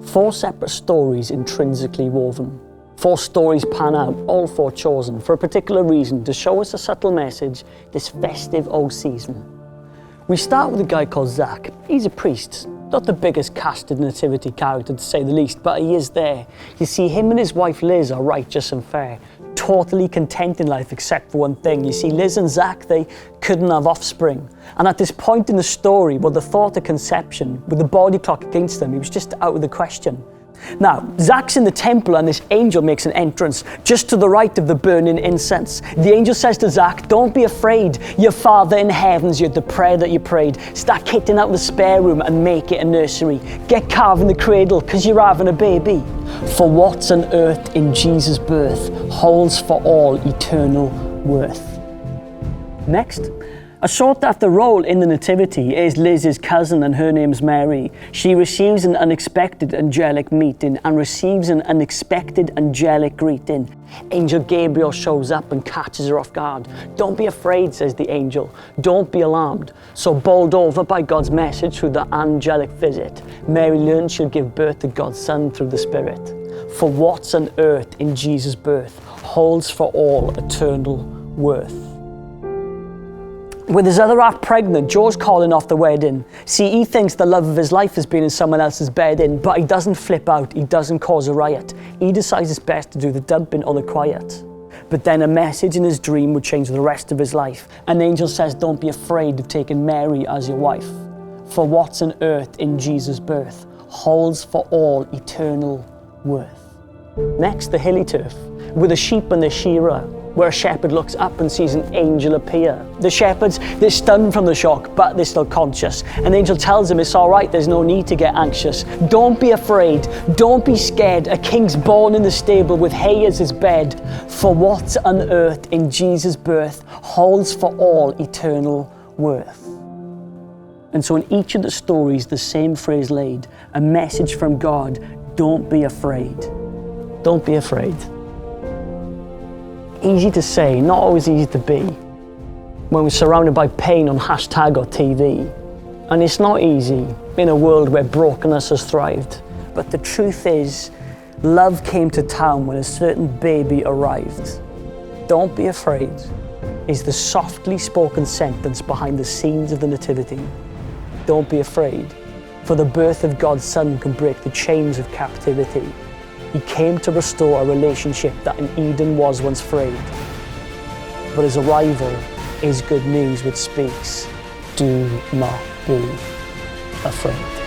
4 separate stories intrinsically woven. 4 stories pan out, all 4 chosen for a particular reason, to show us a subtle message this festive old season. We start with a guy called Zach. He's a priest. Not the biggest casted nativity character, to say the least, but he is there. You see, him and his wife Liz are righteous and fair, totally content in life except for one thing. You see, Liz and Zach, they couldn't have offspring. And at this point in the story, well, the thought of conception, with the body clock against them, it was just out of the question. Now, Zach's in the temple and this angel makes an entrance just to the right of the burning incense. The angel says to Zach, don't be afraid. Your Father in heaven's heard the prayer that you prayed. Start kitting out the spare room and make it a nursery. Get carving the cradle because you're having a baby. For what's on earth in Jesus' birth holds for all eternal worth. Next. A sought-after role in the Nativity is Liz's cousin, and her name's Mary. She receives an unexpected angelic meeting and receives an unexpected angelic greeting. Angel Gabriel shows up and catches her off guard. Don't be afraid, says the angel. Don't be alarmed. So bowled over by God's message through the angelic visit, Mary learns she'll give birth to God's Son through the Spirit. For what's on earth in Jesus' birth holds for all eternal worth. With his other half pregnant, Joe's calling off the wedding. See, he thinks the love of his life has been in someone else's bedding, but he doesn't flip out, he doesn't cause a riot. He decides it's best to do the dumping on the quiet. But then a message in his dream would change the rest of his life. An angel says, don't be afraid of taking Mary as your wife. For what's on earth in Jesus' birth holds for all eternal worth. Next, the hilly turf, with a sheep and the shearer, where a shepherd looks up and sees an angel appear. The shepherds, they're stunned from the shock, but they're still conscious. An angel tells them it's all right, there's no need to get anxious. Don't be afraid, don't be scared. A king's born in the stable with hay as his bed. For what's on earth in Jesus' birth holds for all eternal worth. And so in each of the stories, the same phrase laid, a message from God: don't be afraid. Don't be afraid. Easy to say, not always easy to be, when we're surrounded by pain on hashtag or TV. And it's not easy in a world where brokenness has thrived. But the truth is, love came to town when a certain baby arrived. Don't be afraid is the softly spoken sentence behind the scenes of the Nativity. Don't be afraid, for the birth of God's Son can break the chains of captivity. He came to restore a relationship that in Eden was once frayed. But his arrival is good news which speaks, do not be afraid.